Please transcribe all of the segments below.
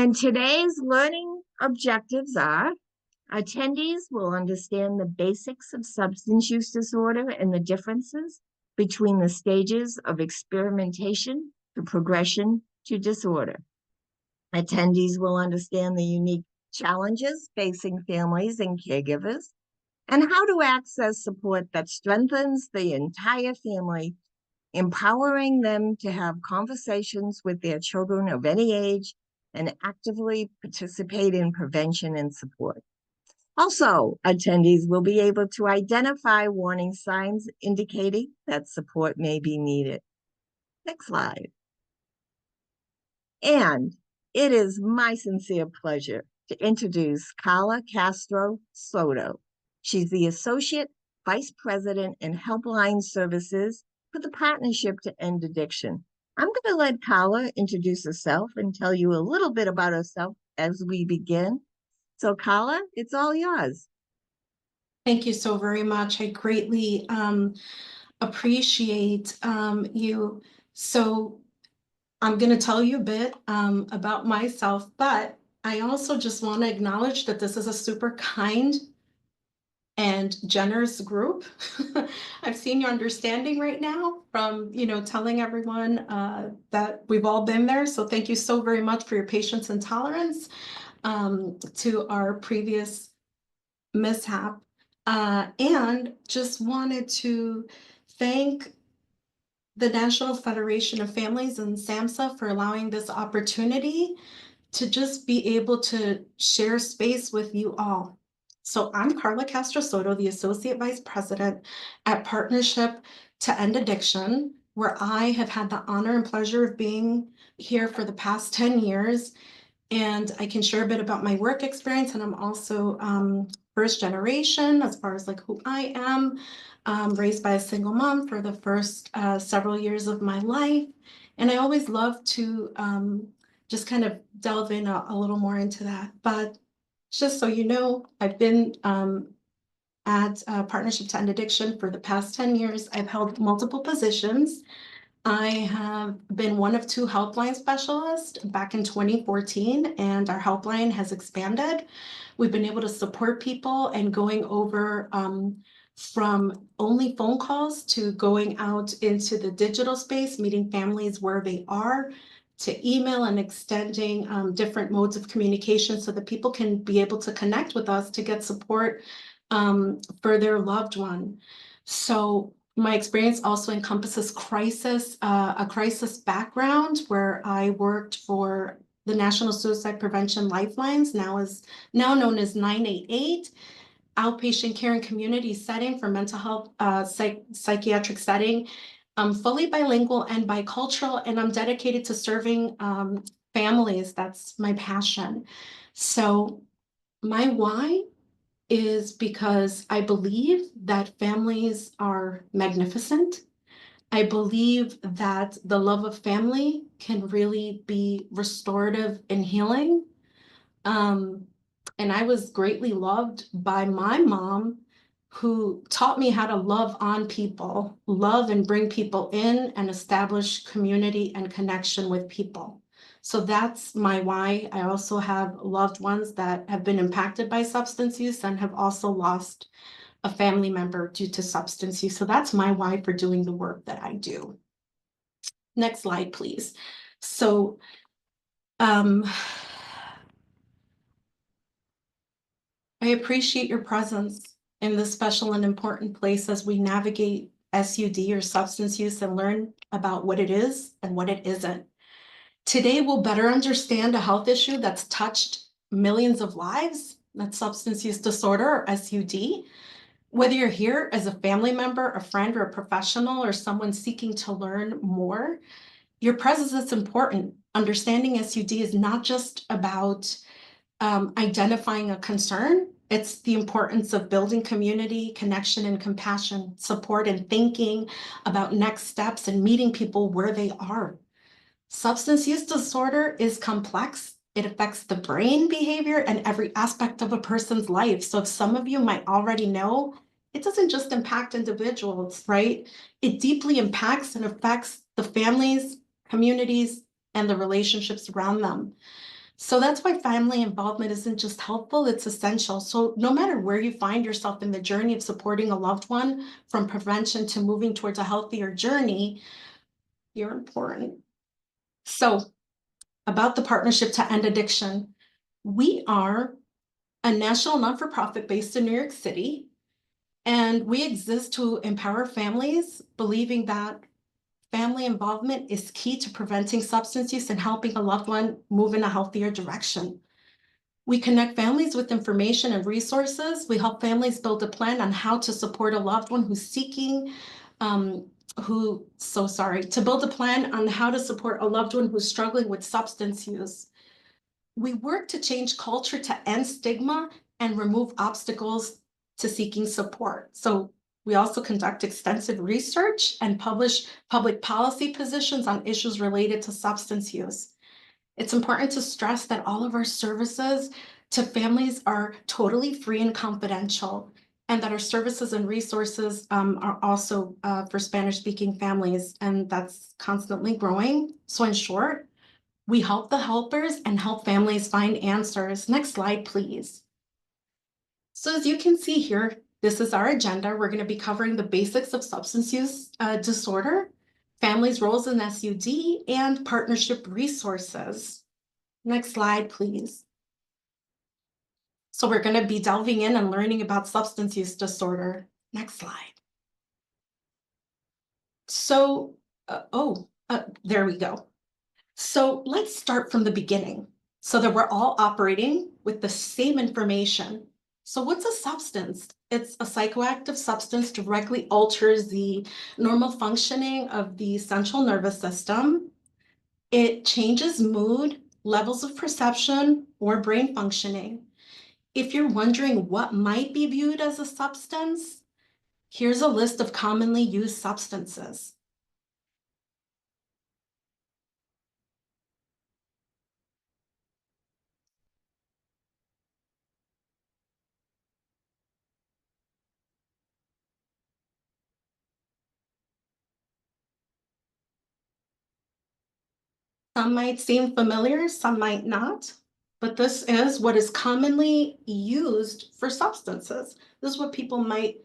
And today's learning objectives are attendees will understand the basics of substance use disorder and the differences between the stages of experimentation to progression to disorder. Attendees will understand the unique challenges facing families and caregivers and how to access support that strengthens the entire family, empowering them to have conversations with their children of any age and actively participate in prevention and support. Also, attendees will be able to identify warning signs indicating that support may be needed. Next slide. And it is my sincere pleasure to introduce Carla Castro Soto. She's the Associate Vice President in Helpline Services for the Partnership to End Addiction. I'm going to let Carla introduce herself and tell you a little bit about herself as we begin. So Carla, it's all yours. Thank you so very much. I greatly appreciate you. So I'm going to tell you a bit about myself, but I also just want to acknowledge that this is a super kind and generous group. I've seen your understanding right now from, telling everyone that we've all been there. So thank you so very much for your patience and tolerance to our previous mishap. And just wanted to thank the National Federation of Families and SAMHSA for allowing this opportunity to just be able to share space with you all. So I'm Carla Castro Soto, the Associate Vice President at Partnership to End Addiction, where I have had the honor and pleasure of being here for the past 10 years. And I can share a bit about my work experience, and I'm also first generation as far as like who I am, raised by a single mom for the first several years of my life. And I always love to just kind of delve in a little more into that. But just so you know, I've been at Partnership to End Addiction for the past 10 years. I've held multiple positions. I have been one of two helpline specialists back in 2014, and our helpline has expanded. We've been able to support people and going over from only phone calls to going out into the digital space, meeting families where they are, to email and extending different modes of communication so that people can be able to connect with us to get support for their loved one. So my experience also encompasses a crisis background where I worked for the National Suicide Prevention Lifelines, now known as 988, outpatient care and community setting for mental health, psychiatric setting. I'm fully bilingual and bicultural, and I'm dedicated to serving families. That's my passion. So my why is because I believe that families are magnificent. I believe that the love of family can really be restorative and healing. And I was greatly loved by my mom, who taught me how to love on people, love and bring people in and establish community and connection with people. So that's my why. I also have loved ones that have been impacted by substance use and have also lost a family member due to substance use. So that's my why for doing the work that I do. Next slide, please. So I appreciate your presence in this special and important place as we navigate SUD or substance use and learn about what it is and what it isn't. Today, we'll better understand a health issue that's touched millions of lives, that's substance use disorder or SUD. Whether you're here as a family member, a friend, or a professional, or someone seeking to learn more, your presence is important. Understanding SUD is not just about identifying a concern. It's the importance of building community, connection, and compassion, support, and thinking about next steps and meeting people where they are. Substance use disorder is complex. It affects the brain, behavior, and every aspect of a person's life. So if some of you might already know, it doesn't just impact individuals, right? It deeply impacts and affects the families, communities, and the relationships around them. So that's why family involvement isn't just helpful, it's essential. So no matter where you find yourself in the journey of supporting a loved one, from prevention to moving towards a healthier journey, you're important. So about the Partnership to End Addiction, we are a national not-for-profit based in New York City, and we exist to empower families, believing that family involvement is key to preventing substance use and helping a loved one move in a healthier direction. We connect families with information and resources. We help families build a plan on how to support a loved one who's seeking, to build a plan on how to support a loved one who's struggling with substance use. We work to change culture to end stigma and remove obstacles to seeking support. So we also conduct extensive research and publish public policy positions on issues related to substance use. It's important to stress that all of our services to families are totally free and confidential, and that our services and resources are also for Spanish-speaking families, and that's constantly growing. So in short, we help the helpers and help families find answers. Next slide, please. So as you can see here, this is our agenda. We're going to be covering the basics of substance use disorder, families' roles in SUD, and partnership resources. Next slide, please. So we're going to be delving in and learning about substance use disorder. Next slide. So, there we go. So let's start from the beginning so that we're all operating with the same information. So what's a substance? It's a psychoactive substance directly alters the normal functioning of the central nervous system. It changes mood, levels of perception, or brain functioning. If you're wondering what might be viewed as a substance, here's a list of commonly used substances. Some might seem familiar, some might not, but this is what is commonly used for substances. This is what people might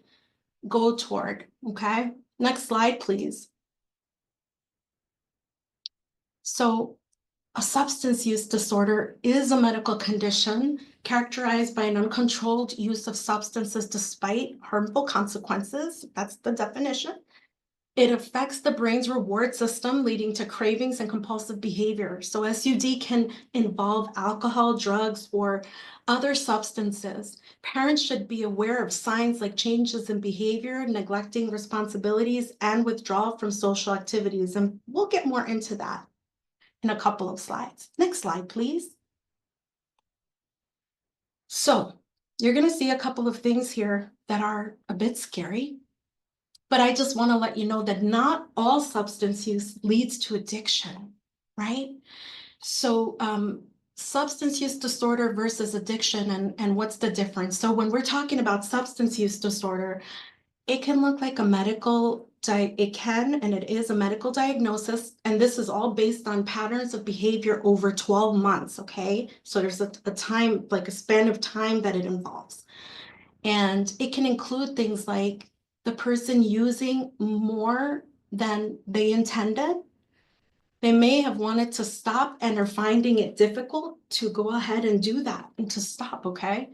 go toward, okay? Next slide, please. So a substance use disorder is a medical condition characterized by an uncontrolled use of substances despite harmful consequences. That's the definition. It affects the brain's reward system, leading to cravings and compulsive behavior. So SUD can involve alcohol, drugs, or other substances. Parents should be aware of signs like changes in behavior, neglecting responsibilities, and withdrawal from social activities. And we'll get more into that in a couple of slides. Next slide, please. So you're going to see a couple of things here that are a bit scary. But I just want to let you know that not all substance use leads to addiction, right? So substance use disorder versus addiction, and what's the difference? So when we're talking about substance use disorder, it can look like a medical, it can and it is a medical diagnosis, and this is all based on patterns of behavior over 12 months, okay? So there's a time, like a span of time that it involves. And it can include things like the person using more than they intended. They may have wanted to stop and are finding it difficult to go ahead and do that and to stop, okay?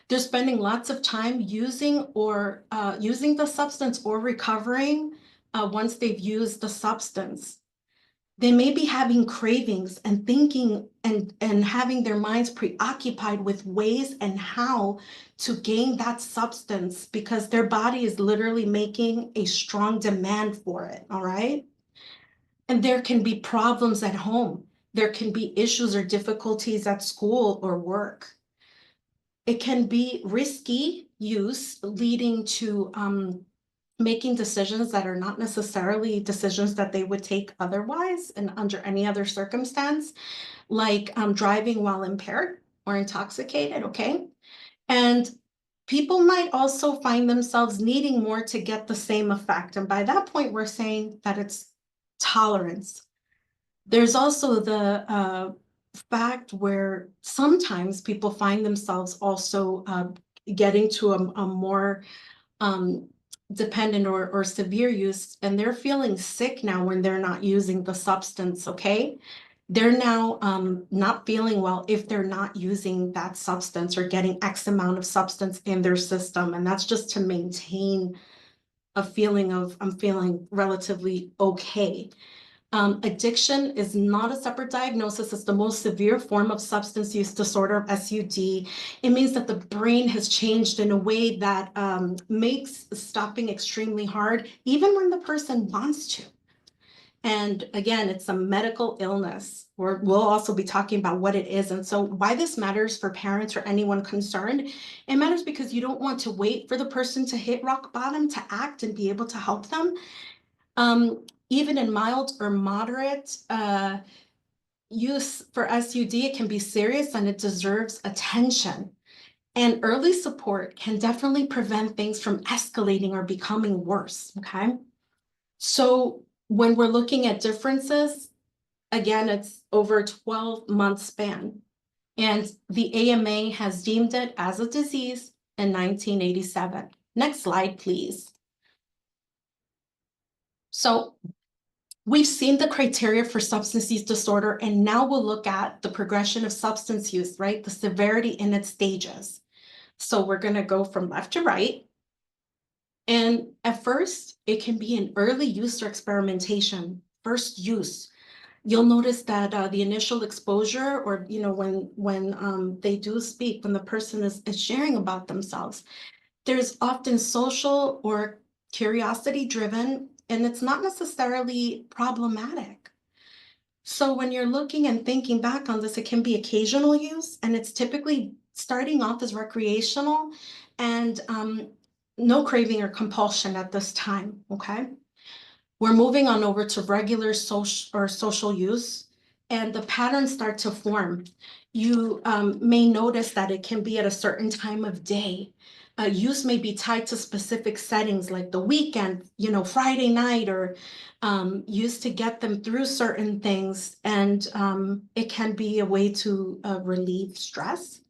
They're spending lots of time using the substance or recovering once they've used the substance. They may be having cravings and thinking and having their minds preoccupied with ways and how to gain that substance because their body is literally making a strong demand for it, all right? And there can be problems at home. There can be issues or difficulties at school or work. It can be risky use leading to making decisions that are not necessarily decisions that they would take otherwise and under any other circumstance, like driving while impaired or intoxicated, okay? And people might also find themselves needing more to get the same effect. And by that point, we're saying that it's tolerance. There's also the fact where sometimes people find themselves also getting to a more dependent or severe use, and they're feeling sick now when they're not using the substance, okay? They're now not feeling well if they're not using that substance or getting X amount of substance in their system. And that's just to maintain a feeling of I'm feeling relatively okay. Addiction is not a separate diagnosis. It's the most severe form of substance use disorder, SUD. It means that the brain has changed in a way that makes stopping extremely hard, even when the person wants to. And again, it's a medical illness. We'll also be talking about what it is. And so why this matters for parents or anyone concerned, it matters because you don't want to wait for the person to hit rock bottom to act and be able to help them. Even in mild or moderate use for SUD, it can be serious and it deserves attention. And early support can definitely prevent things from escalating or becoming worse, okay? So when we're looking at differences, again, it's over a 12-month span. And the AMA has deemed it as a disease in 1987. Next slide, please. So we've seen the criteria for substance use disorder, and now we'll look at the progression of substance use, right? The severity in its stages. So we're going to go from left to right. And at first, it can be an early use or experimentation, first use. You'll notice that the initial exposure, or when they do speak, when the person is sharing about themselves, there's often social or curiosity driven, and it's not necessarily problematic. So when you're looking and thinking back on this, it can be occasional use, and it's typically starting off as recreational and no craving or compulsion at this time, okay? We're moving on over to regular social use, and the patterns start to form. You may notice that it can be at a certain time of day. Use may be tied to specific settings like the weekend, Friday night, or used to get them through certain things. And it can be a way to relieve stress.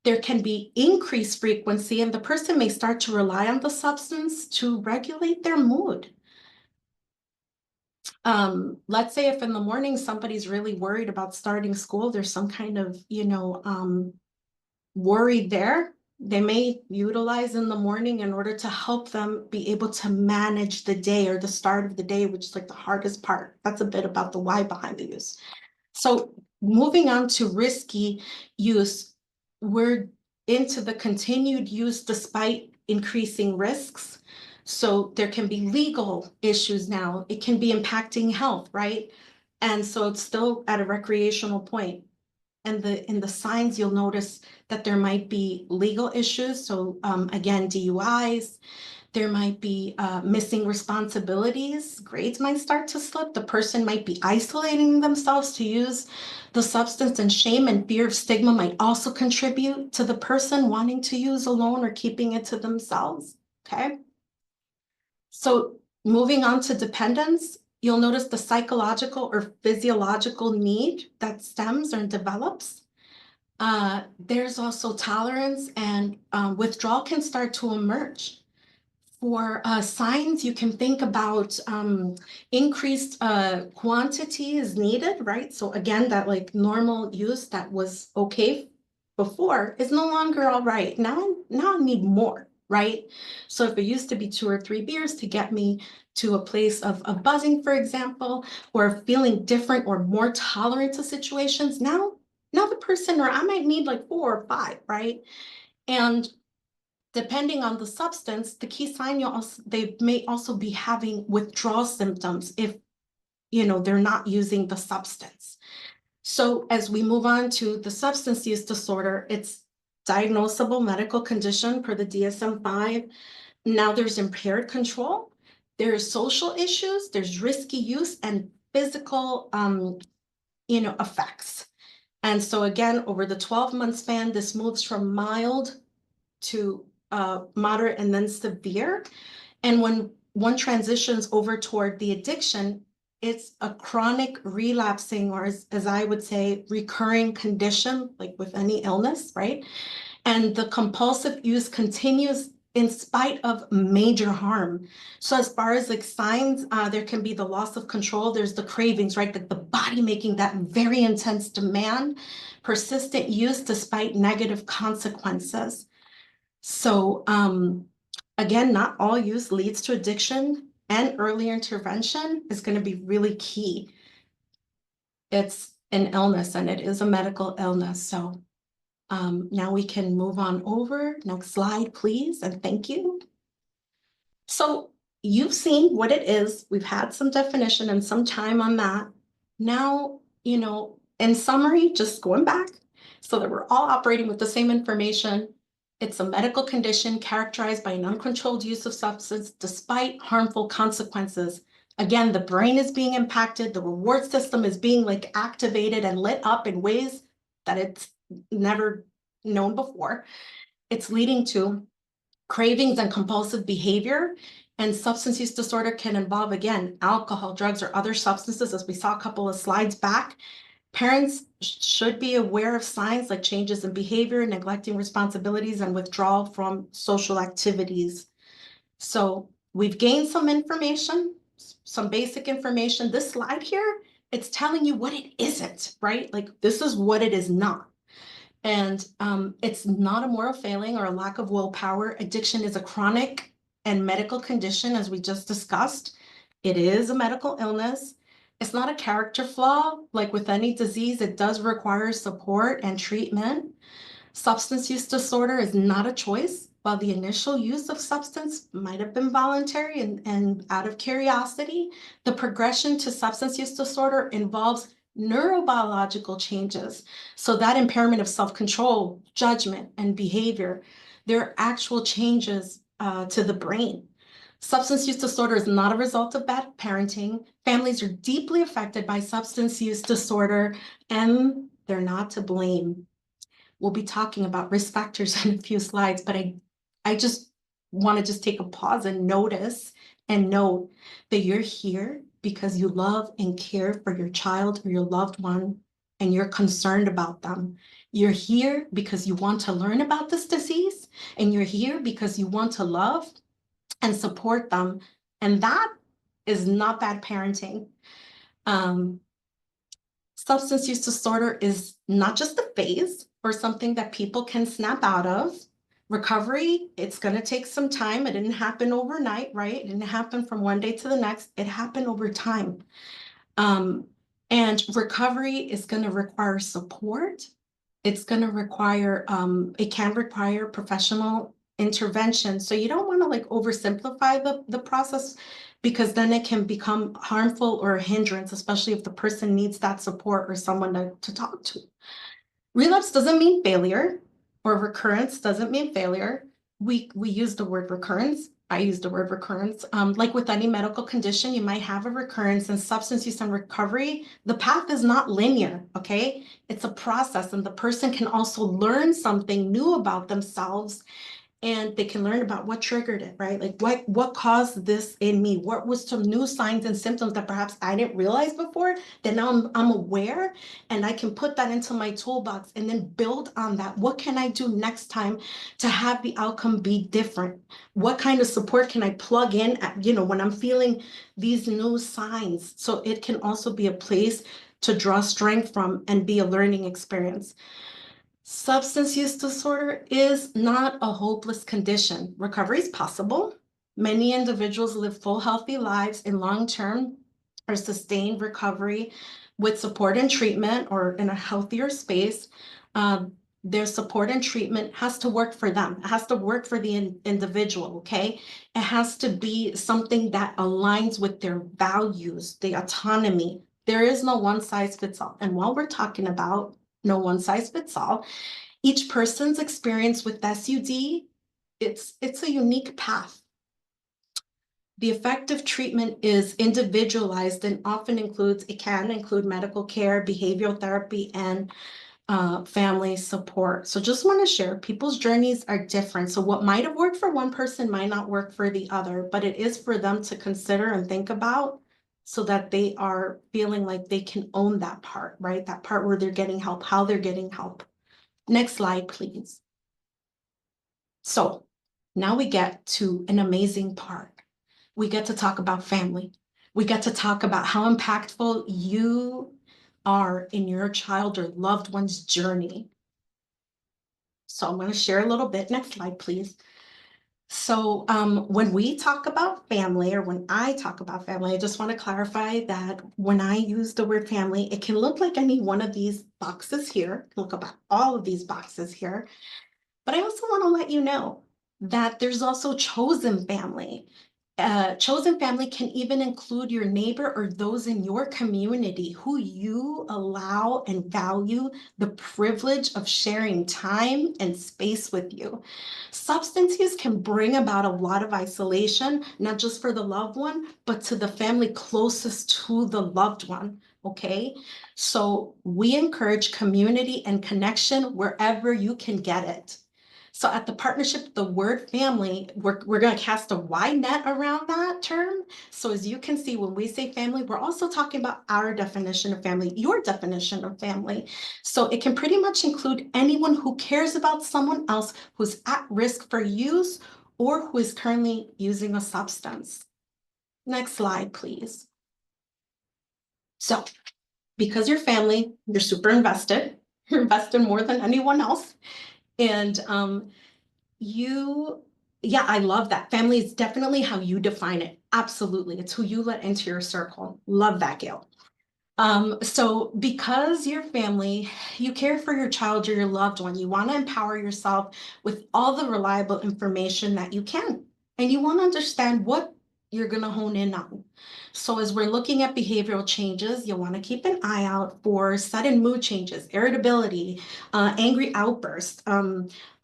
There can be increased frequency, and the person may start to rely on the substance to regulate their mood. Let's say if in the morning somebody's really worried about starting school, there's some kind of, worry there. They may utilize in the morning in order to help them be able to manage the day or the start of the day, which is like the hardest part. That's a bit about the why behind the use. So moving on to risky use, we're into the continued use despite increasing risks. So there can be legal issues now. It can be impacting health, right? And so it's still at a recreational point. And in the signs, you'll notice that there might be legal issues. So again, DUIs, there might be missing responsibilities, grades might start to slip, the person might be isolating themselves to use the substance, and shame and fear of stigma might also contribute to the person wanting to use alone or keeping it to themselves, okay? So moving on to dependence, you'll notice the psychological or physiological need that stems or develops. There's also tolerance, and withdrawal can start to emerge. For signs, you can think about increased quantity is needed, right? So again, that like normal use that was okay before is no longer all right. Now I need more, right? So if it used to be 2 or 3 beers to get me to a place of buzzing, for example, or feeling different or more tolerant to situations, now the person, or I might need like 4 or 5, right? And depending on the substance, the key sign they may also be having withdrawal symptoms if they're not using the substance. So as we move on to the substance use disorder, it's diagnosable medical condition per the DSM-5. Now there's impaired control, there's social issues, there's risky use, and physical effects. And so again, over the 12-month span, this moves from mild to moderate and then severe. And when one transitions over toward the addiction, It's a chronic relapsing, or as I would say, recurring condition, like with any illness, right? And the compulsive use continues in spite of major harm. So as far as like signs, there can be the loss of control. There's the cravings, right? The body making that very intense demand, persistent use despite negative consequences. So again, not all use leads to addiction, and early intervention is going to be really key. It's an illness and it is a medical illness. So now we can move on over. Next slide, please, and thank you. So you've seen what it is. We've had some definition and some time on that. Now, in summary, just going back so that we're all operating with the same information. It's a medical condition characterized by an uncontrolled use of substance despite harmful consequences. Again, the brain is being impacted. The reward system is being like activated and lit up in ways that it's never known before. It's leading to cravings and compulsive behavior. And substance use disorder can involve, again, alcohol, drugs, or other substances, as we saw a couple of slides back. Parents should be aware of signs like changes in behavior, neglecting responsibilities, and withdrawal from social activities. So we've gained some information, some basic information. This slide here, it's telling you what it isn't, right? Like this is what it is not. And it's not a moral failing or a lack of willpower. Addiction is a chronic and medical condition, as we just discussed. It is a medical illness. It's not a character flaw. Like with any disease, it does require support and treatment. Substance use disorder is not a choice. While the initial use of substance might have been voluntary and out of curiosity, the progression to substance use disorder involves neurobiological changes. So that impairment of self-control, judgment, and behavior, there are actual changes to the brain. Substance use disorder is not a result of bad parenting. Families are deeply affected by substance use disorder, and they're not to blame. We'll be talking about risk factors in a few slides, but I just want to just take a pause and notice and note that you're here because you love and care for your child or your loved one, and you're concerned about them. You're here because you want to learn about this disease, and you're here because you want to love and support them. And that is not bad parenting. Substance use disorder is not just a phase or something that people can snap out of. Recovery, it's going to take some time. It didn't happen overnight, right? It didn't happen from one day to the next. It happened over time. And recovery is going to require support. It's going to require, it can require professional intervention. So you don't want to like oversimplify the process, because then it can become harmful or a hindrance, especially if the person needs that support or someone to talk to. Relapse doesn't mean failure, or recurrence doesn't mean failure. We use the word recurrence. I use the word recurrence. Like with any medical condition, you might have a recurrence. And substance use and recovery, the path is not linear, okay? It's a process, and the person can also learn something new about themselves, and they can learn about what triggered it, right? Like what caused this in me? What was some new signs and symptoms that perhaps I didn't realize before, that now I'm aware, and I can put that into my toolbox and then build on that. What can I do next time to have the outcome be different? What kind of support can I plug in at, when I'm feeling these new signs? So it can also be a place to draw strength from and be a learning experience. Substance use disorder is not a hopeless condition. Recovery is possible. Many individuals live full, healthy lives in long-term or sustained recovery with support and treatment, or in a healthier space. Their support and treatment has to work for them. It has to work for the individual, okay? It has to be something that aligns with their values, the autonomy. There is no one size fits all. And while we're talking about no one size fits all, each person's experience with SUD, it's a unique path. The effective treatment is individualized and often can include medical care, behavioral therapy, and family support. So just want to share, people's journeys are different. So what might have worked for one person might not work for the other, but it is for them to consider and think about so that they are feeling like they can own that part, right? That part where they're getting help, how they're getting help. Next slide, please. So now we get to an amazing part. We get to talk about family. We get to talk about how impactful you are in your child or loved one's journey. So I'm going to share a little bit. Next slide, please. So when we talk about family, or when I talk about family, I just want to clarify that when I use the word family, it can look like any one of these boxes here. Look about all of these boxes here. But I also want to let you know that there's also chosen family. Chosen family can even include your neighbor or those in your community who you allow and value the privilege of sharing time and space with you. Substance use can bring about a lot of isolation, not just for the loved one, but to the family closest to the loved one. Okay, so we encourage community and connection wherever you can get it. So at the partnership, the word family, we're going to cast a wide net around that term. So as you can see, when we say family, we're also talking about our definition of family, your definition of family. So it can pretty much include anyone who cares about someone else who's at risk for use or who is currently using a substance. Next slide, please. So because you're family, you're super invested. You're invested more than anyone else. And yeah, I love that. Family is definitely how you define it. Absolutely. It's who you let into your circle. Love that, Gail. So because your family, you care for your child or your loved one, you want to empower yourself with all the reliable information that you can. And you want to understand what you're going to hone in on. So as we're looking at behavioral changes, you want to keep an eye out for sudden mood changes, irritability, angry outbursts,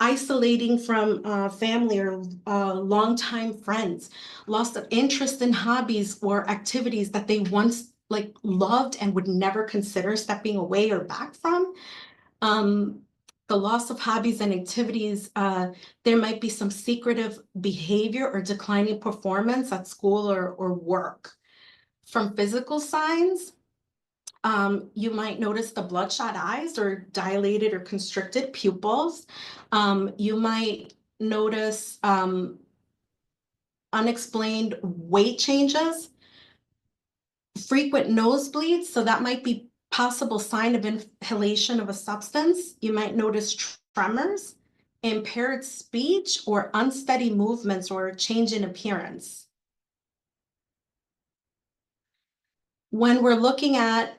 isolating from family or longtime friends, loss of interest in hobbies or activities that they once loved and would never consider stepping away or back from. The loss of hobbies and activities, there might be some secretive behavior or declining performance at school or work. From physical signs, you might notice the bloodshot eyes or dilated or constricted pupils. You might notice unexplained weight changes, frequent nosebleeds, so that might be possible sign of inhalation of a substance. You might notice tremors, impaired speech, or unsteady movements or change in appearance. When we're looking at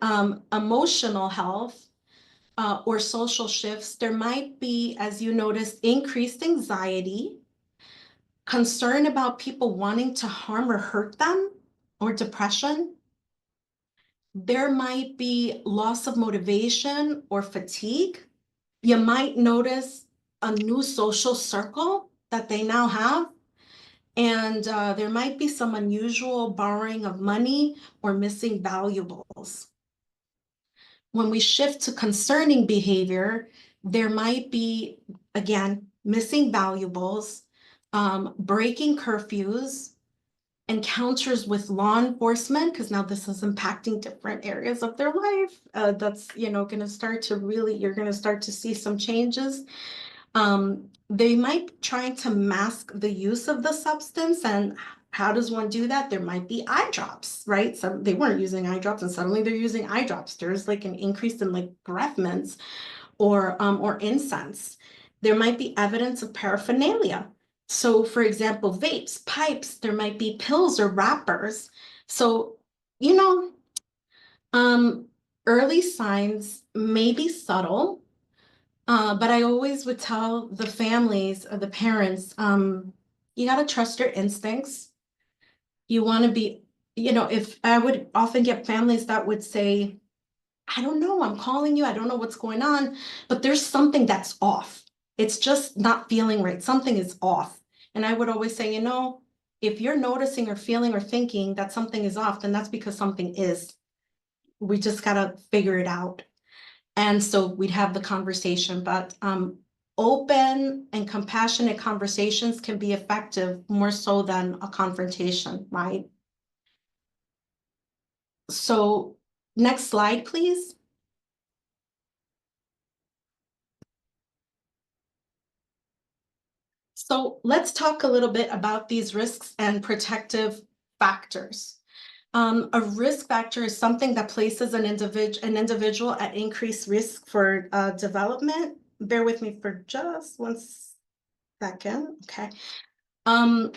emotional health or social shifts, there might be, as you notice, increased anxiety, concern about people wanting to harm or hurt them, or depression. There might be loss of motivation or fatigue. You might notice a new social circle that they now have. And there might be some unusual borrowing of money or missing valuables. When we shift to concerning behavior, there might be, again, missing valuables, breaking curfews, encounters with law enforcement, because now this is impacting different areas of their life. That's, going to start to really, you're going to start to see some changes. They might be trying to mask the use of the substance. And how does one do that? There might be eye drops, right? So they weren't using eye drops and suddenly they're using eye drops. There's like an increase in like breath mints or incense. There might be evidence of paraphernalia. So for example, vapes, pipes, there might be pills or wrappers. So, early signs may be subtle, but I always would tell the families or the parents, you got to trust your instincts. You want to be, if I would often get families that would say, I don't know, I'm calling you, I don't know what's going on, but there's something that's off. It's just not feeling right. Something is off. And I would always say, if you're noticing or feeling or thinking that something is off, then that's because something is. We just got to figure it out. And so we'd have the conversation, but open and compassionate conversations can be effective more so than a confrontation, right? So next slide, please. So let's talk a little bit about these risks and protective factors. A risk factor is something that places an individual at increased risk for development. Bear with me for just 1 second, okay? Um,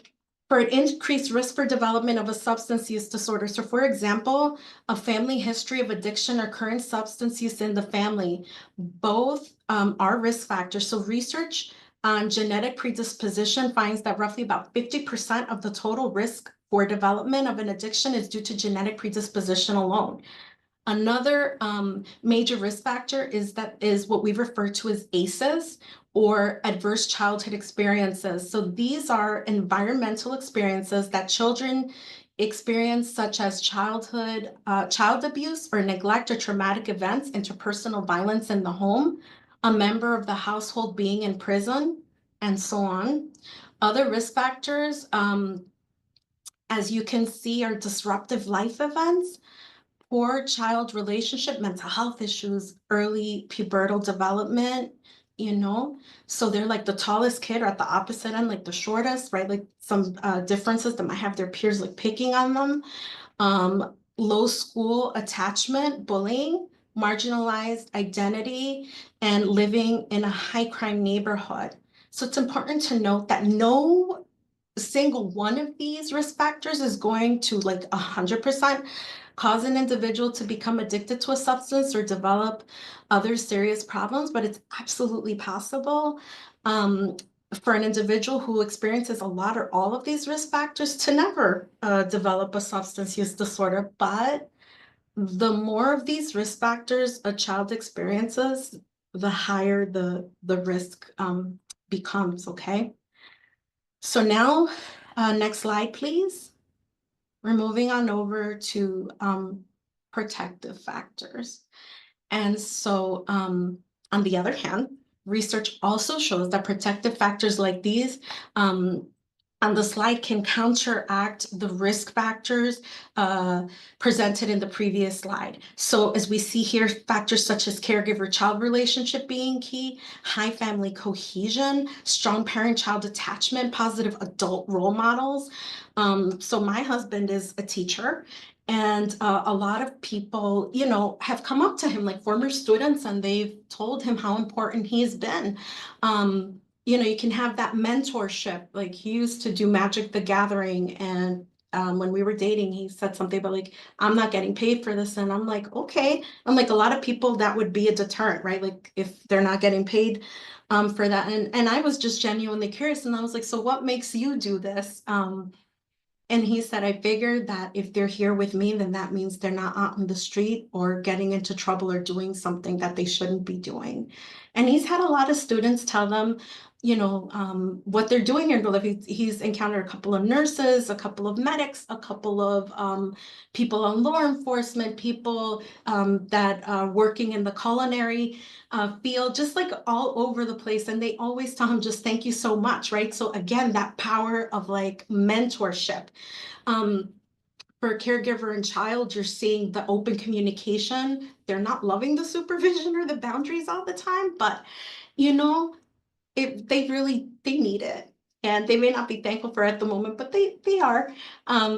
for an increased risk for development of a substance use disorder. So for example, a family history of addiction or current substance use in the family, both are risk factors. So research on genetic predisposition finds that roughly about 50% of the total risk for development of an addiction is due to genetic predisposition alone. Another major risk factor is what we refer to as ACEs, or adverse childhood experiences. So these are environmental experiences that children experience, such as child abuse or neglect or traumatic events, interpersonal violence in the home, a member of the household being in prison, and so on. Other risk factors, as you can see, are disruptive life events, poor child relationship, mental health issues, early pubertal development, you know. So they're like the tallest kid or at the opposite end, like the shortest, right? Like some differences that might have their peers like picking on them. Low school attachment, bullying, marginalized identity, and living in a high crime neighborhood. So it's important to note that no single one of these risk factors is going to like 100% cause an individual to become addicted to a substance or develop other serious problems, but it's absolutely possible for an individual who experiences a lot or all of these risk factors to never develop a substance use disorder. But the more of these risk factors a child experiences, the higher the risk becomes, okay? So now, next slide, please. We're moving on over to protective factors. And so, on the other hand, research also shows that protective factors like these on the slide can counteract the risk factors presented in the previous slide. So as we see here, factors such as caregiver-child relationship being key, high family cohesion, strong parent-child attachment, positive adult role models. So my husband is a teacher, and a lot of people, you know, have come up to him, like former students, and they've told him how important he's been. You know, you can have that mentorship. Like he used to do Magic the Gathering, and when we were dating, he said something about like, I'm not getting paid for this. And I'm like, okay. I'm like, a lot of people, that would be a deterrent, right? Like if they're not getting paid for that. And I was just genuinely curious. And I was like, so what makes you do this? And he said, I figured that if they're here with me, then that means they're not out on the street or getting into trouble or doing something that they shouldn't be doing. And he's had a lot of students tell them, you know, what they're doing in real life. He's encountered a couple of nurses, a couple of medics, a couple of people on law enforcement, people that are working in the culinary field, just like all over the place. And they always tell him, just thank you so much, right? So again, that power of like mentorship. For caregiver and child, you're seeing the open communication. They're not loving the supervision or the boundaries all the time, but you know, they need it. And they may not be thankful for it at the moment, but they are.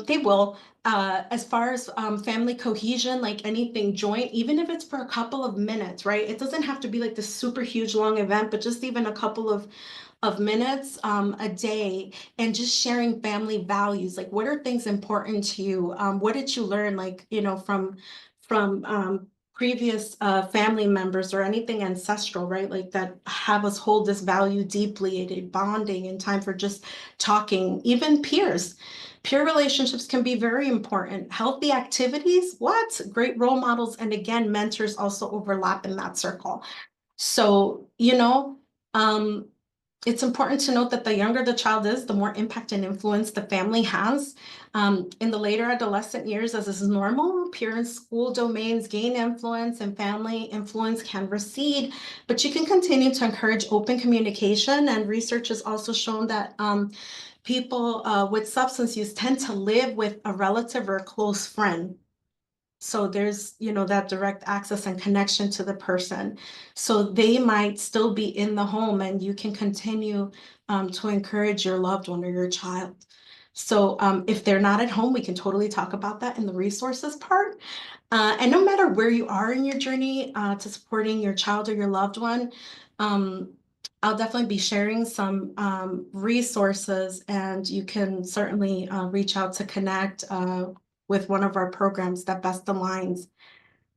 They will. As far as family cohesion, like anything joint, even if it's for a couple of minutes, right? It doesn't have to be like this super huge long event, but just even a couple of minutes a day, and just sharing family values. Like, what are things important to you? What did you learn, like, you know, from previous family members or anything ancestral, right? Like that have us hold this value deeply, bonding and time for just talking, even peers. Peer relationships can be very important. Healthy activities, what? Great role models. And again, mentors also overlap in that circle. So, you know, it's important to note that the younger the child is, the more impact and influence the family has. In the later adolescent years, as is normal, peer and school domains gain influence and family influence can recede, but you can continue to encourage open communication. And research has also shown that people with substance use tend to live with a relative or a close friend. So there's, that direct access and connection to the person. So they might still be in the home and you can continue to encourage your loved one or your child. So if they're not at home, we can totally talk about that in the resources part. And no matter where you are in your journey to supporting your child or your loved one, um, I'll definitely be sharing some resources, and you can certainly reach out to connect with one of our programs that best aligns.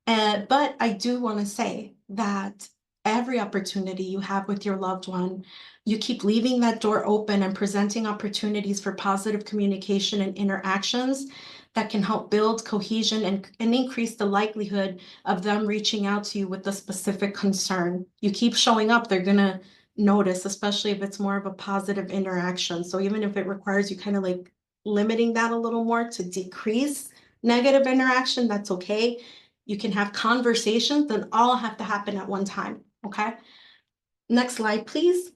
But I do want to say that every opportunity you have with your loved one, you keep leaving that door open and presenting opportunities for positive communication and interactions that can help build cohesion and increase the likelihood of them reaching out to you with a specific concern. You keep showing up, they're going to notice, especially if it's more of a positive interaction. So even if it requires you kind of like limiting that a little more to decrease negative interaction, that's okay. You can have conversations that all have to happen at one time, okay? Next slide, please.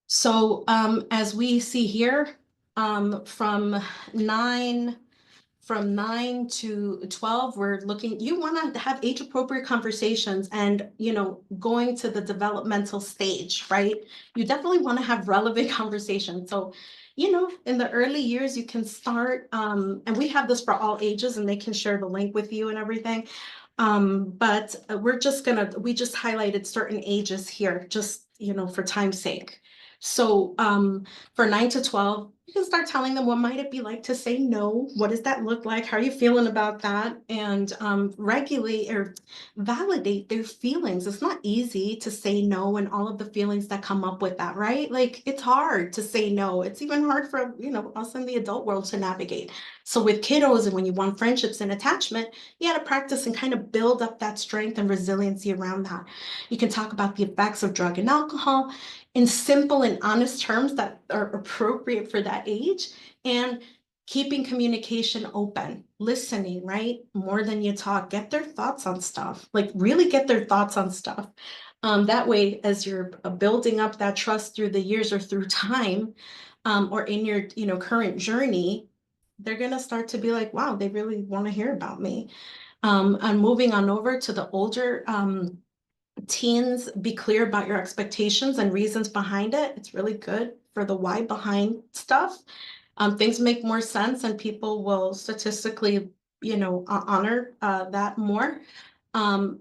So as we see here, from 9 to 12, we're looking, you want to have age appropriate conversations and, going to the developmental stage, right? You definitely want to have relevant conversations. So, in the early years, you can start, and we have this for all ages, and they can share the link with you and everything. But we just highlighted certain ages here, just, for time's sake. So for 9 to 12, you can start telling them what might it be like to say no. What does that look like? How are you feeling about that? And regulate or validate their feelings. It's not easy to say no and all of the feelings that come up with that, right? Like it's hard to say no. It's even hard for, us in the adult world to navigate. So with kiddos and when you want friendships and attachment, you got to practice and kind of build up that strength and resiliency around that. You can talk about the effects of drug and alcohol in simple and honest terms that are appropriate for that age, and keeping communication open, listening, right? More than you talk, get their thoughts on stuff, like really get their thoughts on stuff. That way, as you're building up that trust through the years or through time, or in your current journey, they're going to start to be like, wow, they really want to hear about me. And moving on over to the older teens, be clear about your expectations and reasons behind it. It's really good for the why behind stuff. Things make more sense and people will statistically, honor that more.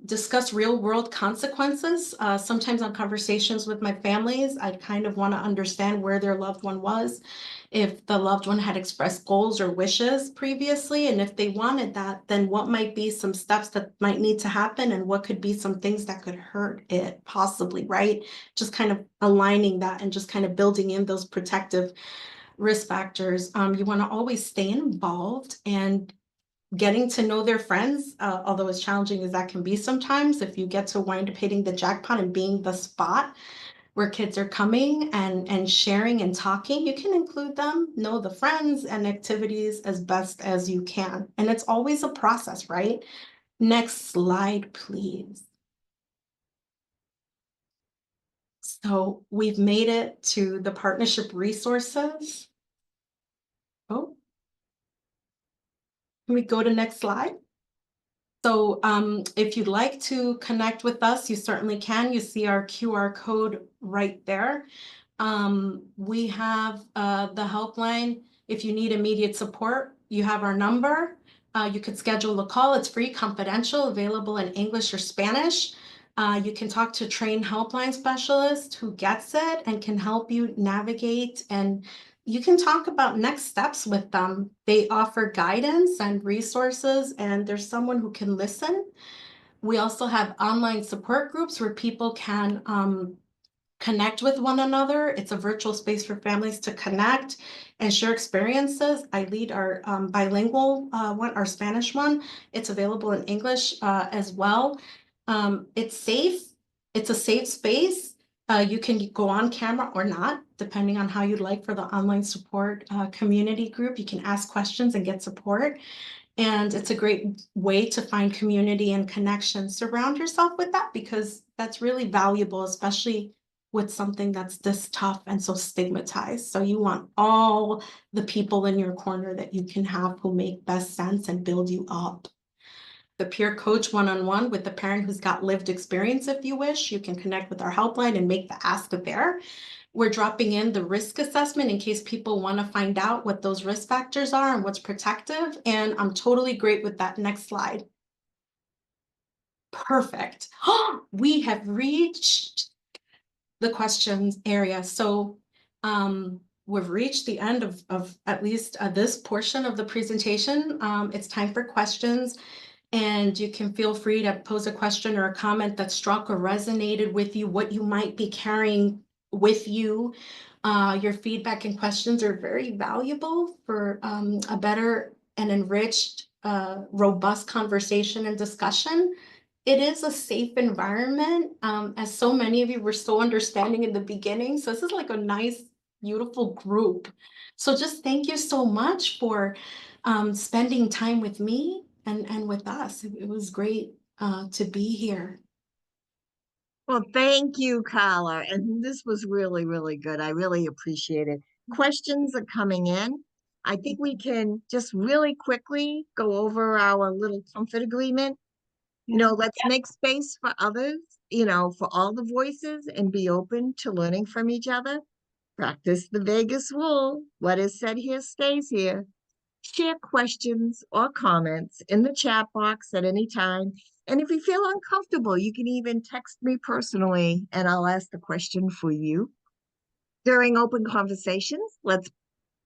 Discuss real world consequences. Sometimes on conversations with my families, I kind of want to understand where their loved one was, if the loved one had expressed goals or wishes previously, and if they wanted that, then what might be some steps that might need to happen and what could be some things that could hurt it possibly, right? Just kind of aligning that and just kind of building in those protective risk factors. You want to always stay involved and getting to know their friends, although as challenging as that can be sometimes, if you get to wind up hitting the jackpot and being the spot where kids are coming and sharing and talking, you can include them, know the friends and activities as best as you can. And it's always a process, right? Next slide, please. So we've made it to the partnership resources. Oh, can we go to next slide? So if you'd like to connect with us, you certainly can. You see our QR code right there. We have the helpline. If you need immediate support, you have our number. You could schedule a call. It's free, confidential, available in English or Spanish. You can talk to a trained helpline specialist who gets it and can help you navigate, and you can talk about next steps with them. They offer guidance and resources, and there's someone who can listen. We also have online support groups where people can connect with one another. It's a virtual space for families to connect and share experiences. I lead our bilingual one, our Spanish one. It's available in English as well. It's safe. It's a safe space. You can go on camera or not, depending on how you'd like for the online support community group. You can ask questions and get support. And it's a great way to find community and connection. Surround yourself with that because that's really valuable, especially with something that's this tough and so stigmatized. So you want all the people in your corner that you can have who make best sense and build you up. The peer coach one-on-one with the parent who's got lived experience, if you wish. You can connect with our helpline and make the ask there. We're dropping in the risk assessment in case people want to find out what those risk factors are and what's protective. And I'm totally great with that. Next slide. Perfect. We have reached the questions area. So we've reached the end of at least this portion of the presentation. It's time for questions. And you can feel free to pose a question or a comment that struck or resonated with you, what you might be carrying with you. Your feedback and questions are very valuable for a better and enriched, robust conversation and discussion. It is a safe environment, as so many of you were so understanding in the beginning. So this is like a nice, beautiful group. So just thank you so much for spending time with me and with us. It was great to be here. Well, thank you, Carla. And this was really, really good. I really appreciate it. Questions are coming in. I think we can just really quickly go over our little comfort agreement. Let's make space for others, for all the voices and be open to learning from each other. Practice the Vegas rule. What is said here stays here. Share questions or comments in the chat box at any time. And if you feel uncomfortable, you can even text me personally and I'll ask the question for you. During open conversations, let's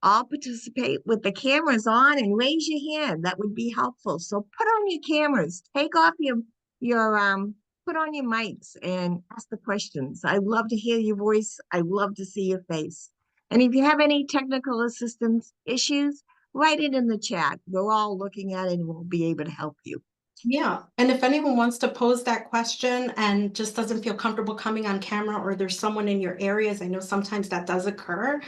all participate with the cameras on and raise your hand. That would be helpful. So put on your cameras, take off your put on your mics and ask the questions. I love to hear your voice. I love to see your face. And if you have any technical assistance issues, write it in the chat. We're all looking at it and we'll be able to help you. Yeah, and if anyone wants to pose that question and just doesn't feel comfortable coming on camera, or there's someone in your areas, I know sometimes that does occur,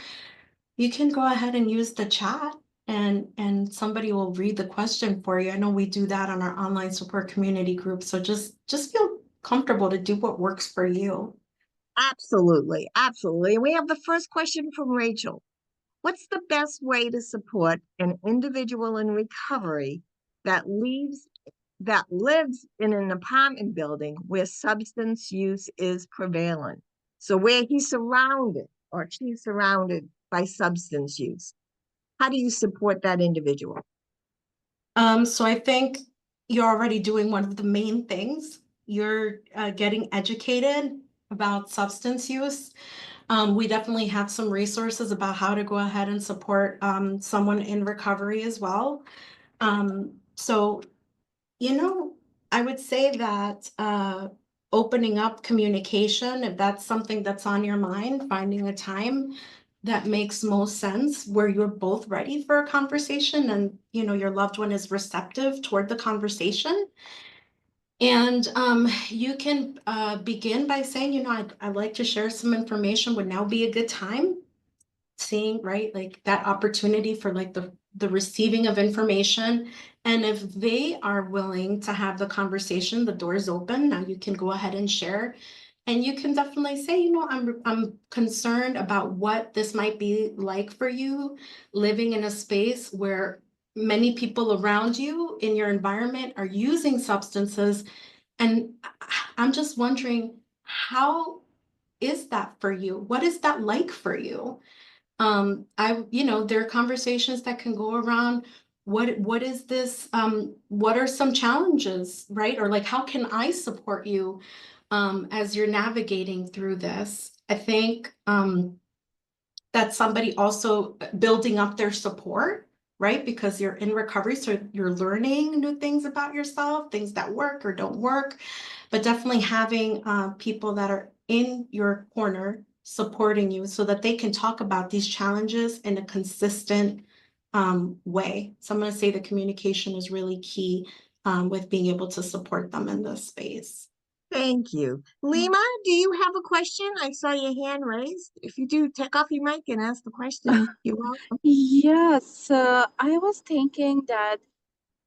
you can go ahead and use the chat and somebody will read the question for you. I know we do that on our online support community group. So just feel comfortable to do what works for you. Absolutely. Absolutely. And we have the first question from Rachel. What's the best way to support an individual in recovery that lives in an apartment building where substance use is prevalent? So where he's surrounded or she's surrounded by substance use. How do you support that individual? So I think you're already doing one of the main things. You're getting educated about substance use. We definitely have some resources about how to go ahead and support someone in recovery as well. So, I would say that opening up communication, if that's something that's on your mind, finding a time that makes most sense where you're both ready for a conversation and your loved one is receptive toward the conversation. And you can begin by saying, I'd like to share some information. Would now be a good time? Seeing, right, like that opportunity for like the receiving of information. And if they are willing to have the conversation, the door's open. Now you can go ahead and share. And you can definitely say, I'm concerned about what this might be like for you living in a space where many people around you in your environment are using substances. And I'm just wondering, how is that for you? What is that like for you? There are conversations that can go around. What is this? What are some challenges, right? Or like, how can I support you as you're navigating through this? I think that somebody also building up their support, right? Because you're in recovery, so you're learning new things about yourself, things that work or don't work, but definitely having people that are in your corner supporting you so that they can talk about these challenges in a consistent way. So I'm going to say the communication is really key with being able to support them in this space. Thank you. Lima, do you have a question? I saw your hand raised. If you do, take off your mic and ask the question. You're welcome. Yes, I was thinking that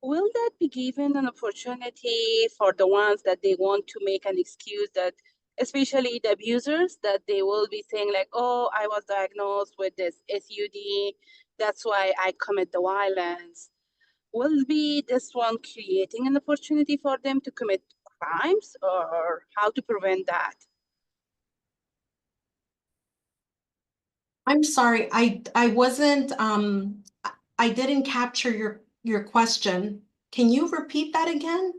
will that be given an opportunity for the ones that they want to make an excuse that especially the abusers, that they will be saying like, oh, I was diagnosed with this SUD, that's why I commit the violence. Will be this one creating an opportunity for them to commit crimes, or how to prevent that? I'm sorry, I wasn't, I didn't capture your question. Can you repeat that again?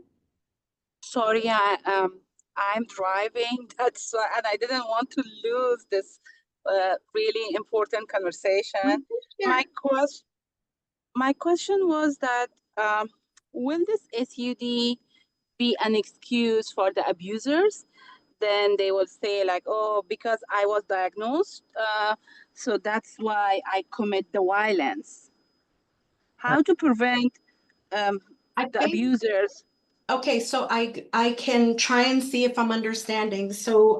Sorry, I'm driving. That's why, and I didn't want to lose this really important conversation. Yeah. My question, my question was that will this SUD be an excuse for the abusers? Then they will say like, oh, because I was diagnosed, so that's why I commit the violence. How to prevent um, I the think, abusers? okay, so I can try and see if I'm understanding. So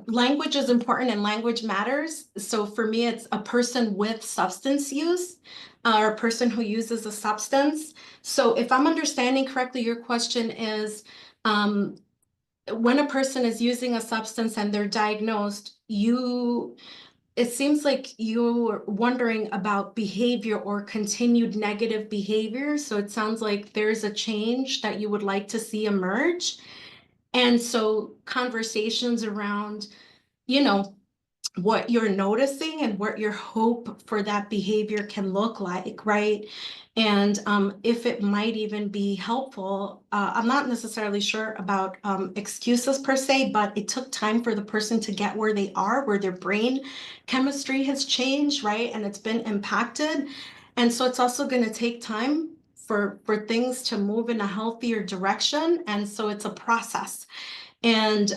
language is important and language matters. So for me, it's a person with substance use or a person who uses a substance. So if I'm understanding correctly, your question is, when a person is using a substance and they're diagnosed, it seems like you're wondering about behavior or continued negative behavior. So it sounds like there's a change that you would like to see emerge. And so conversations around, you know, what you're noticing and what your hope for that behavior can look like, right? And if it might even be helpful, I'm not necessarily sure about excuses per se, but it took time for the person to get where they are, where their brain chemistry has changed, right? And it's been impacted. And so it's also going to take time for things to move in a healthier direction. And so it's a process. And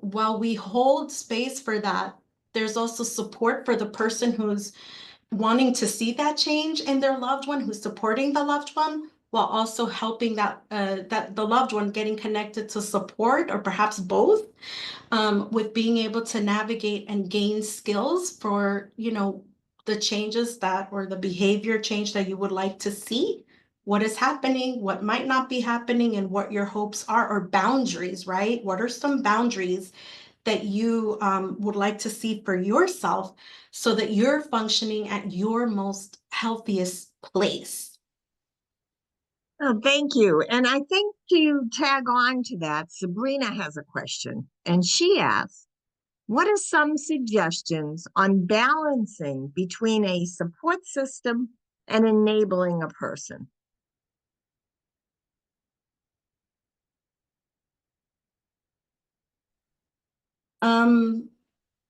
while we hold space for that, there's also support for the person who's wanting to see that change in their loved one, who's supporting the loved one, while also helping that the loved one getting connected to support, or perhaps both, with being able to navigate and gain skills for, the changes that, or the behavior change that you would like to see, what is happening, what might not be happening, and what your hopes are, or boundaries, right? What are some boundaries that you would like to see for yourself so that you're functioning at your most healthiest place? Oh, thank you. And I think to tag on to that, Sabrina has a question, and she asks, what are some suggestions on balancing between a support system and enabling a person?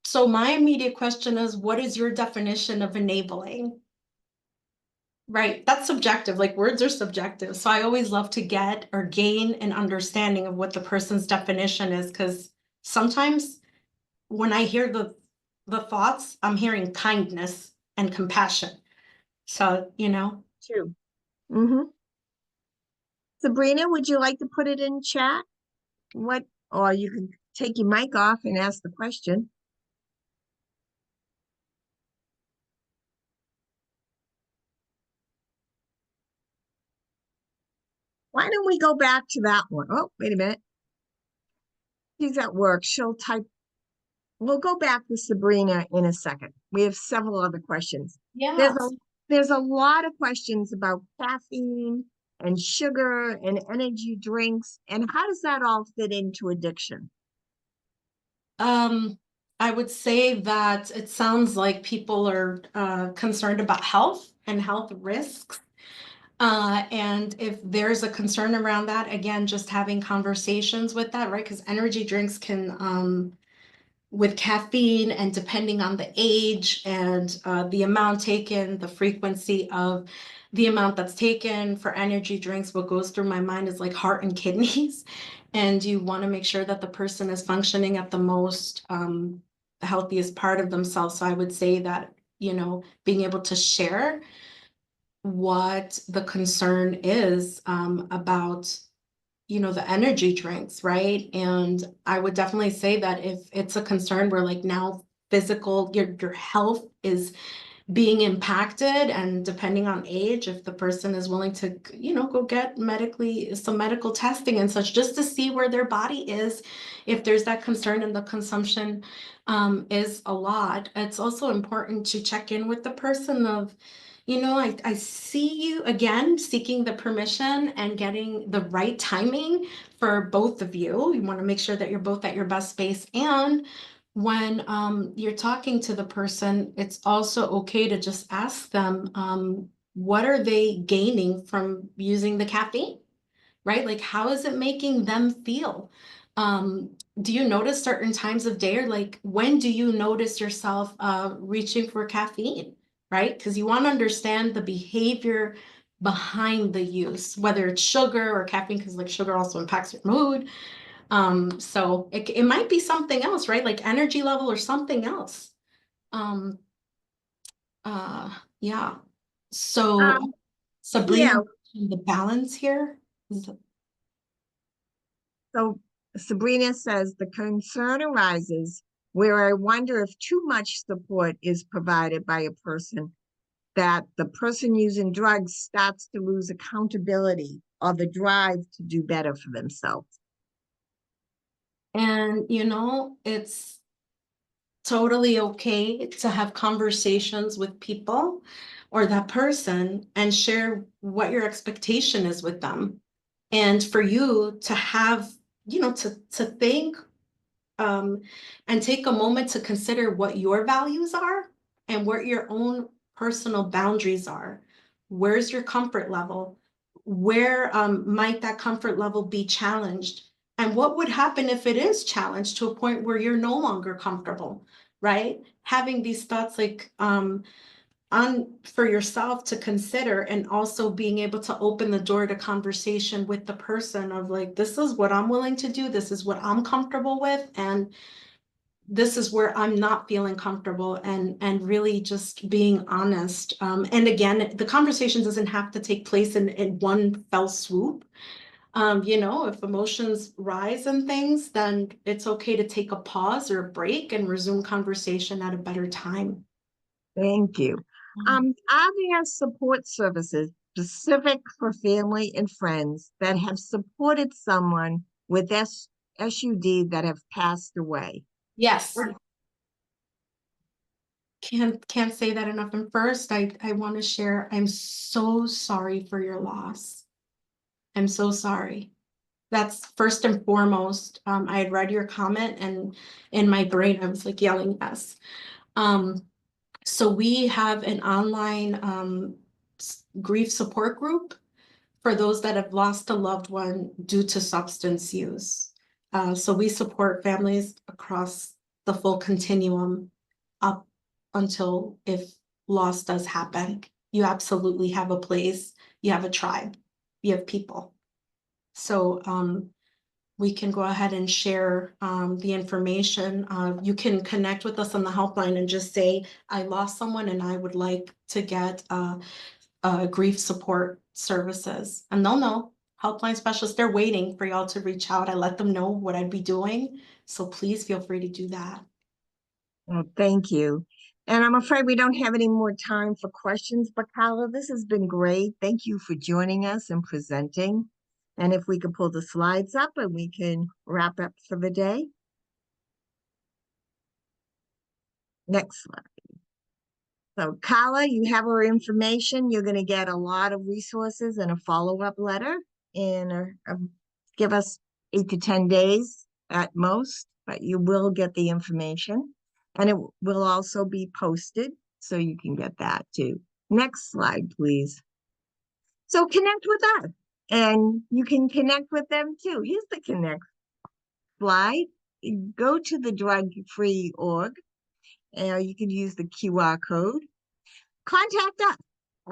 So my immediate question is, what is your definition of enabling? Right, that's subjective, like words are subjective. So I always love to get or gain an understanding of what the person's definition is, because sometimes when I hear the thoughts, I'm hearing kindness and compassion. So, True. Mm-hmm. Sabrina, would you like to put it in chat? What, or you can take your mic off and ask the question. Why don't we go back to that one? Oh, wait a minute. She's at work. She'll type. We'll go back to Sabrina in a second. We have several other questions. There's a yes. there's a lot of questions about caffeine and sugar and energy drinks, and how does that all fit into addiction? I would say that it sounds like people are concerned about health and health risks. And if there's a concern around that, again, just having conversations with that, right? Because energy drinks can, with caffeine, and depending on the age and the amount taken, the frequency of the amount that's taken for energy drinks, what goes through my mind is like heart and kidneys. And you want to make sure that the person is functioning at the most healthiest part of themselves. So I would say that, being able to share what the concern is about the energy drinks, right? And I would definitely say that if it's a concern where like now your health is being impacted, and depending on age, if the person is willing to, go get some medical testing and such, just to see where their body is, if there's that concern and the consumption is a lot. It's also important to check in with the person of, I see you again seeking the permission and getting the right timing for both of you. You want to make sure that you're both at your best space. And when you're talking to the person, it's also okay to just ask them, what are they gaining from using the caffeine, right? Like, how is it making them feel? Do you notice certain times of day, or like, when do you notice yourself reaching for caffeine, right? Because you want to understand the behavior behind the use, whether it's sugar or caffeine, because like sugar also impacts your mood. So it might be something else, right? Like energy level or something else. Yeah. So Sabrina, Yeah, the balance here. so Sabrina says the concern arises where I wonder if too much support is provided by a person, that the person using drugs starts to lose accountability or the drive to do better for themselves. And, it's totally okay to have conversations with people or that person and share what your expectation is with them. And for you to have, to think and take a moment to consider what your values are and what your own personal boundaries are. Where's your comfort level? Where might that comfort level be challenged? And what would happen if it is challenged to a point where you're no longer comfortable, right? Having these thoughts like for yourself to consider, and also being able to open the door to conversation with the person of like, this is what I'm willing to do, this is what I'm comfortable with, and this is where I'm not feeling comfortable, and really just being honest. And again, the conversation doesn't have to take place in one fell swoop. If emotions rise and things, then it's okay to take a pause or a break and resume conversation at a better time. Thank you. Are there support services specific for family and friends that have supported someone with SUD that have passed away? Yes. Can't say that enough. And first, I want to share, I'm so sorry for your loss. I'm so sorry. That's first and foremost. I had read your comment, and in my brain, I was like yelling yes. So we have an online grief support group for those that have lost a loved one due to substance use. So we support families across the full continuum up until if loss does happen. You absolutely have a place, you have a tribe, you have people. So we can go ahead and share the information. You can connect with us on the helpline and just say, I lost someone and I would like to get grief support services. And they'll know. Helpline specialists, they're waiting for y'all to reach out. I let them know what I'd be doing. So please feel free to do that. Well, thank you. And I'm afraid we don't have any more time for questions, but Carla, this has been great. Thank you for joining us and presenting. And if we could pull the slides up and we can wrap up for the day. Next slide. So Carla, you have our information. You're going to get a lot of resources and a follow-up letter in give us 8 to 10 days at most, but you will get the information, and it will also be posted so you can get that too. Next slide, please. So connect with us, and you can connect with them too. Here's the connect slide. Go to the drug-free org, and you can use the QR code. Contact us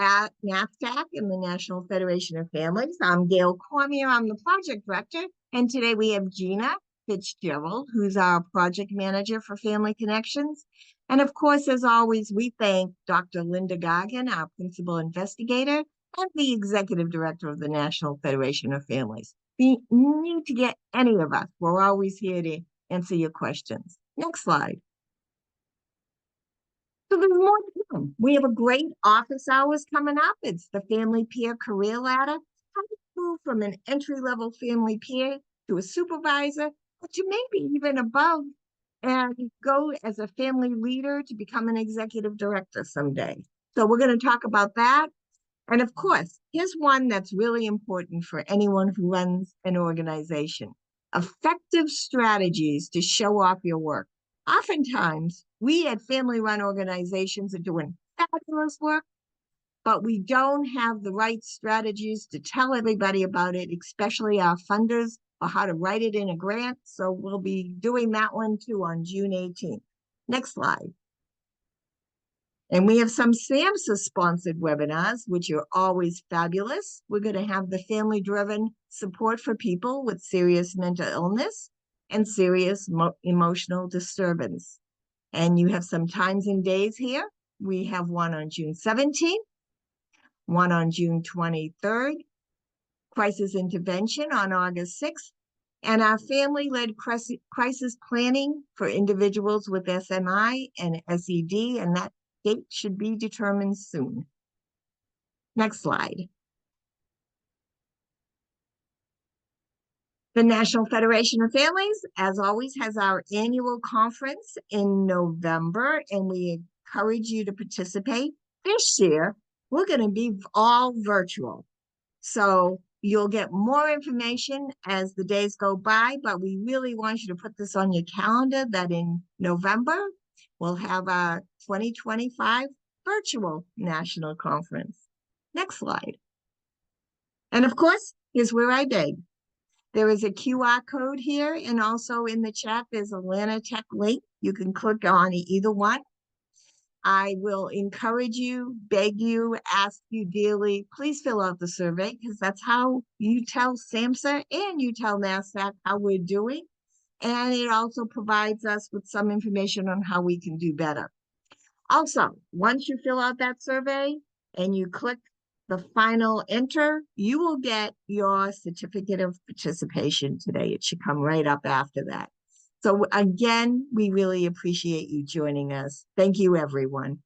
at NAFTAC and the National Federation of Families. I'm Gail Cormier, I'm the project director, and today we have Gina Fitzgerald, who's our project manager for Family Connections. And of course, as always, we thank Dr. Linda Goggin, our principal investigator, and the executive director of the National Federation of Families. If you need to get any of us, we're always here to answer your questions. Next slide. So there's more to come. We have a great office hours coming up. It's the Family Peer Career Ladder. How to move from an entry-level family peer to a supervisor, or to maybe even above, and go as a family leader to become an executive director someday. So we're going to talk about that. And of course, here's one that's really important for anyone who runs an organization: effective strategies to show off your work. Oftentimes, we at family-run organizations are doing fabulous work, but we don't have the right strategies to tell everybody about it, especially our funders, or how to write it in a grant. So we'll be doing that one too on June 18th. Next slide. And we have some SAMHSA-sponsored webinars, which are always fabulous. We're going to have the family-driven support for people with serious mental illness and serious emotional disturbance. And you have some times and days here. We have one on June 17th, one on June 23rd, crisis intervention on August 6th, and our family-led crisis planning for individuals with SMI and SED, and that date should be determined soon. Next slide. The National Federation of Families, as always, has our annual conference in November, and we encourage you to participate. This year, we're going to be all virtual. So you'll get more information as the days go by, but we really want you to put this on your calendar that in November, we'll have our 2025 virtual national conference. Next slide. And of course, here's where I beg. There is a QR code here, and also in the chat, there's a LanaTech link. You can click on either one. I will encourage you, beg you, ask you dearly, please fill out the survey, because that's how you tell SAMHSA and you tell NASDAQ how we're doing. And it also provides us with some information on how we can do better. Also, once you fill out that survey and you click the final enter, you will get your certificate of participation today. It should come right up after that. So again, we really appreciate you joining us. Thank you, everyone.